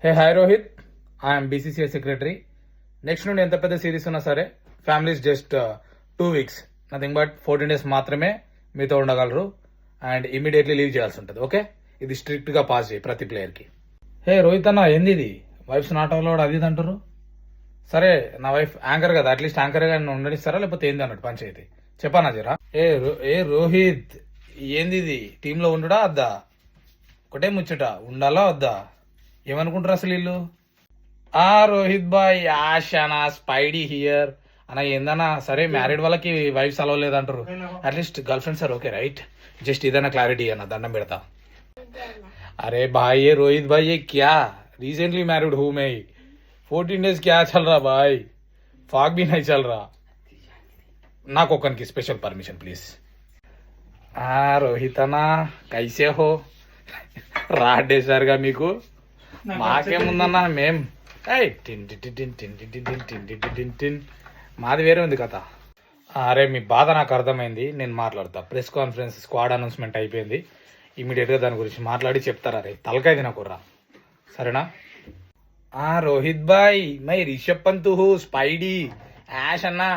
Hey hi Rohit, I'm BCCI secretary. Next నుండి ఎంత పెద్ద సిరీస్ ఉన్నా సరే families just 2 weeks, nothing but 14 days మాత్రమే మీతో ఉండగలరు అండ్ ఇమీడియట్లీ లీవ్ చేయాల్సి ఉంటుంది. ఓకే, ఇది స్ట్రిక్ట్ గా పాస్ చేయి ప్రతి ప్లేయర్కి. హే రోహిత్ అన్న, ఏంది ఇది వైఫ్స్ నాట్ అలౌడ్ అది ఇది అంటారు? సరే, నా వైఫ్ యాంకర్ కదా, అట్లీస్ట్ యాంకర్ గా ఉండనిస్తారా లేకపోతే ఏంది అన్నట్టు పంచాయతీ చెప్పానా జరా. ఏ రోహిత్, ఏంది ఇది టీంలో ఉండుడా వద్దా? ఒకటే ముచ్చట, ఉండాలా వద్దా? ఏమనుకుంటారు అసలు వీళ్ళు? రోహిత్ బాయ్, ఆషానా స్పైడీ హియర్ అన్న. ఏందన్నా సరే, మ్యారీడ్ వాళ్ళకి వైఫ్స్ అలవ్ లేదంటారు, at least girl friends sir okay right? Just ఇదన్నా క్లారిటీ అన్న, దండం పెడతా. अरे भाई ये रोहित भाई ये क्या रिसेंटली मैरिड हूँ मैं. 14 days क्या चल रहा भाई, फाग भी नहीं चल रहा. ना कोकन की स्पेशल परमिशन प्लीज. రోహిత్ అన్న కైసే హో? రాడేశారుగా మీకు, మాకేముందన్నా మేం టిన్ టిన్ టిన్ టిన్ టిన్ టిన్ టిన్ టిన్ టిన్ టిన్. మాది వేరే ఉంది కథ. అరే మీ బాధ నాకు అర్థమైంది, నేను మాట్లాడతా. ప్రెస్ కాన్ఫరెన్స్ స్క్వాడ్ అనౌన్స్మెంట్ అయిపోయింది, ఇమీడియట్గా దాని గురించి మాట్లాడి చెప్తారా? రే తలకాయ తినకుర్రా, సరేనా? రోహిత్ బాయ్, my Rishabh Pant who, Spidey, Ash అన్నా.